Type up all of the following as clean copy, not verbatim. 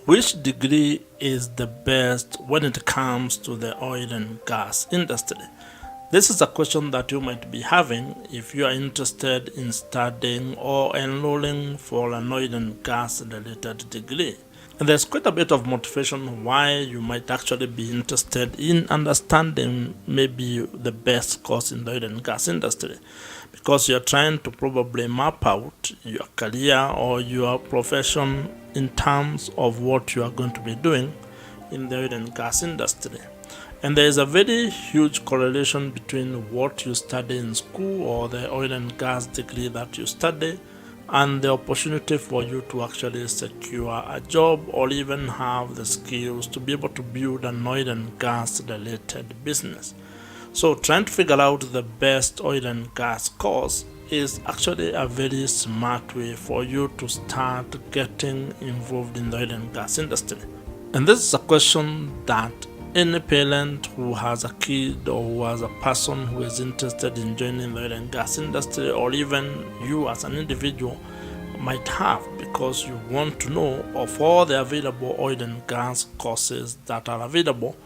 Which degree is the best when it comes to the oil and gas industry? This is a question that you might be having if you are interested in studying or enrolling for an oil and gas related degree. And there's quite a bit of motivation why you might actually be interested in understanding maybe the best course in the oil and gas industry, because you're trying to probably map out your career or your profession in terms of what you are going to be doing in the oil and gas industry. And there is a very huge correlation between what you study in school or the oil and gas degree that you study and the opportunity for you to actually secure a job or even have the skills to be able to build an oil and gas related business. So trying to figure out the best oil and gas course is actually a very smart way for you to start getting involved in the oil and gas industry. And this is a question that any parent who has a kid or who has a person who is interested in joining the oil and gas industry, or even you as an individual, might have, because you want to know of all the available oil and gas courses that are available,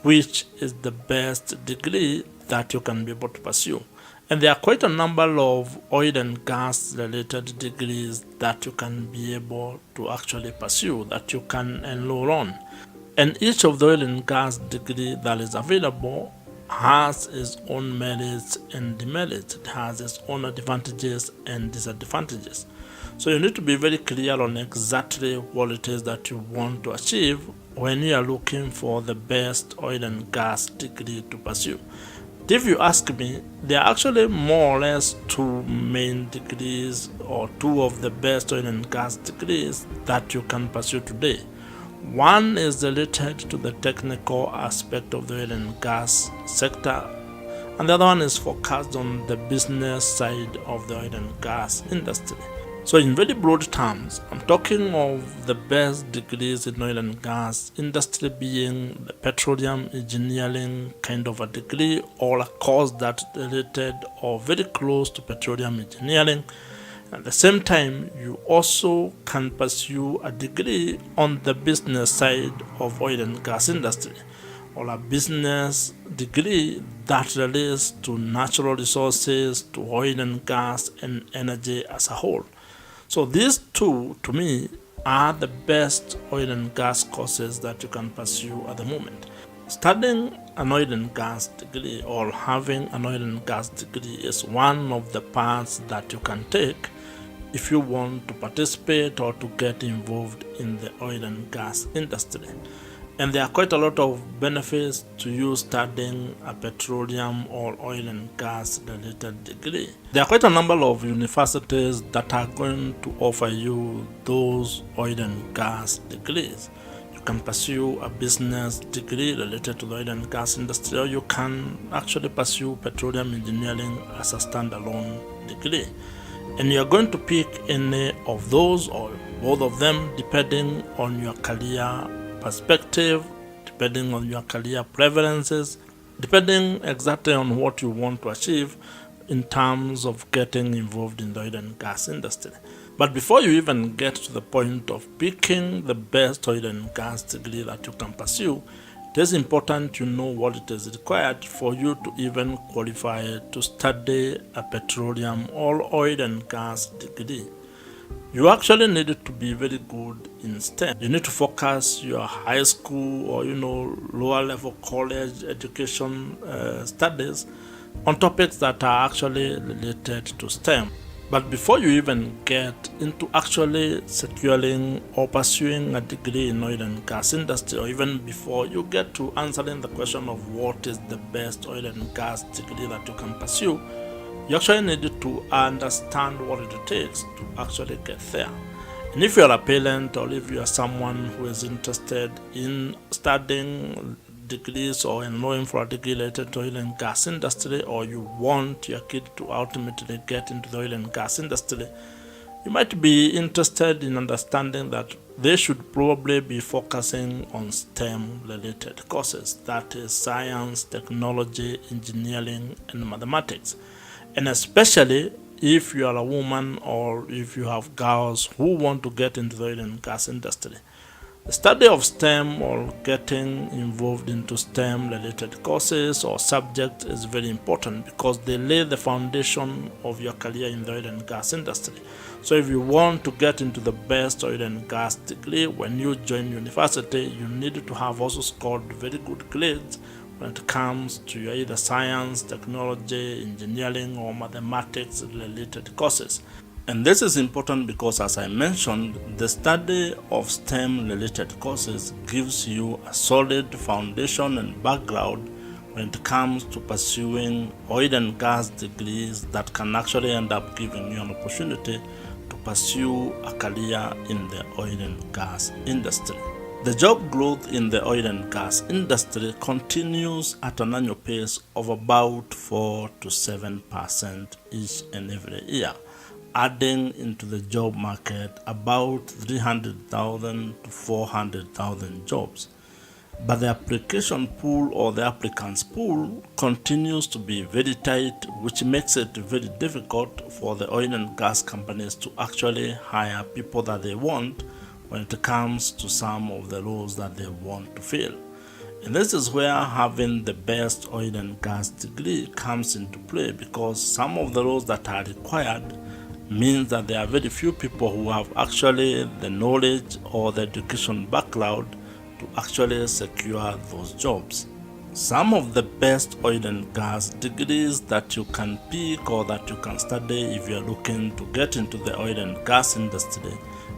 which is the best degree that you can be able to pursue. And there are quite a number of oil and gas related degrees that you can be able to actually pursue, that you can enroll on. And each of the oil and gas degree that is available has its own merits and demerits. It has its own advantages and disadvantages. So you need to be very clear on exactly what it is that you want to achieve when you are looking for the best oil and gas degree to pursue. If you ask me, there are actually more or less two main degrees, or two of the best oil and gas degrees that you can pursue today. One is related to the technical aspect of the oil and gas sector, and the other one is focused on the business side of the oil and gas industry. So in very broad terms, I'm talking of the best degrees in oil and gas industry being the petroleum engineering kind of a degree, or a course that's related or very close to petroleum engineering. At the same time, you also can pursue a degree on the business side of oil and gas industry, or a business degree that relates to natural resources, to oil and gas and energy as a whole. So these two, to me, are the best oil and gas courses that you can pursue at the moment. Studying an oil and gas degree, or having an oil and gas degree, is one of the paths that you can take if you want to participate or to get involved in the oil and gas industry. And there are quite a lot of benefits to you studying a petroleum or oil and gas related degree. There are quite a number of universities that are going to offer you those oil and gas degrees. You can pursue a business degree related to the oil and gas industry, or you can actually pursue petroleum engineering as a standalone degree. And you're going to pick any of those or both of them depending on your career perspective, depending on your career preferences, depending exactly on what you want to achieve in terms of getting involved in the oil and gas industry. But before you even get to the point of picking the best oil and gas degree that you can pursue, it is important you know what it is required for you to even qualify to study a petroleum or oil and gas degree. You actually need to be very good in STEM. You need to focus your high school or lower level college education studies on topics that are actually related to STEM. But before you even get into actually securing or pursuing a degree in oil and gas industry, or even before you get to answering the question of what is the best oil and gas degree that you can pursue, you actually need to understand what it takes to actually get there. And if you are a parent, or if you are someone who is interested in studying degrees or enrolling for a degree related to oil and gas industry, or you want your kid to ultimately get into the oil and gas industry, you might be interested in understanding that they should probably be focusing on STEM related courses, that is science, technology, engineering and mathematics. And especially if you are a woman, or if you have girls who want to get into the oil and gas industry, The study of STEM or getting involved into STEM related courses or subjects is very important because they lay the foundation of your career in the oil and gas industry. So if you want to get into the best oil and gas degree when you join university, you need to have also scored very good grades when it comes to your either science, technology, engineering or mathematics related courses. And this is important because, as I mentioned, the study of STEM related courses gives you a solid foundation and background when it comes to pursuing oil and gas degrees that can actually end up giving you an opportunity to pursue a career in the oil and gas industry. The job growth in the oil and gas industry continues at an annual pace of about 4 to 7% each and every year, adding into the job market about 300,000 to 400,000 jobs. But the application pool or the applicants pool continues to be very tight, which makes it very difficult for the oil and gas companies to actually hire people that they want when it comes to some of the roles that they want to fill. And this is where having the best oil and gas degree comes into play, because some of the roles that are required means that there are very few people who have actually the knowledge or the education background to actually secure those jobs. Some of the best oil and gas degrees that you can pick or that you can study if you are looking to get into the oil and gas industry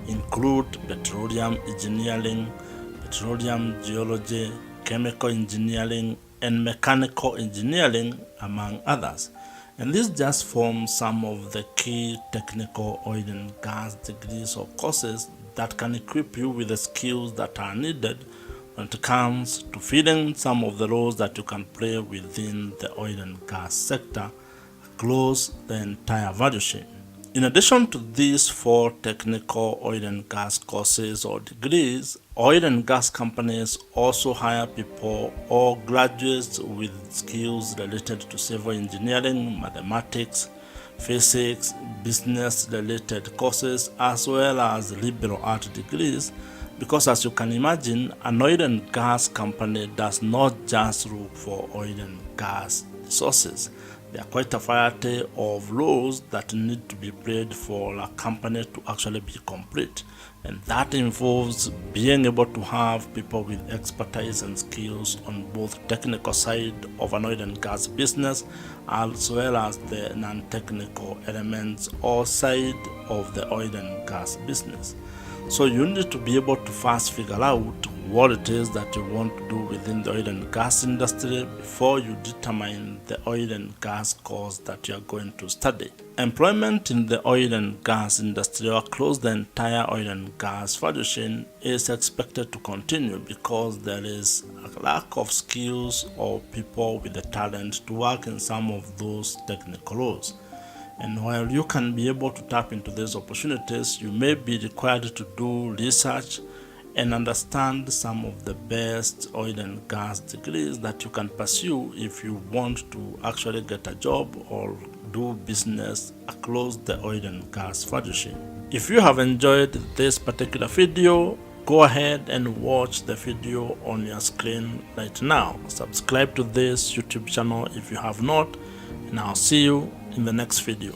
include petroleum engineering, petroleum geology, chemical engineering, and mechanical engineering, among others. And this just forms some of the key technical oil and gas degrees or courses that can equip you with the skills that are needed when it comes to filling some of the roles that you can play within the oil and gas sector across the entire value chain. In addition to these 4 technical oil and gas courses or degrees, oil and gas companies also hire people or graduates with skills related to civil engineering, mathematics, physics, business related courses, as well as liberal art degrees, because as you can imagine, an oil and gas company does not just look for oil and gas resources. There are quite a variety of roles that need to be played for a company to actually be complete, and that involves being able to have people with expertise and skills on both technical side of an oil and gas business as well as the non-technical elements or side of the oil and gas business. So you need to be able to first figure out what it is that you want to do within the oil and gas industry before you determine the oil and gas course that you are going to study. Employment in the oil and gas industry or across the entire oil and gas value chain is expected to continue because there is a lack of skills or people with the talent to work in some of those technical roles. And while you can be able to tap into these opportunities, you may be required to do research and understand some of the best oil and gas degrees that you can pursue if you want to actually get a job or do business across the oil and gas value chain. If you have enjoyed this particular video, go ahead and watch the video on your screen right now. Subscribe to this YouTube channel if you have not, and I'll see you in the next video.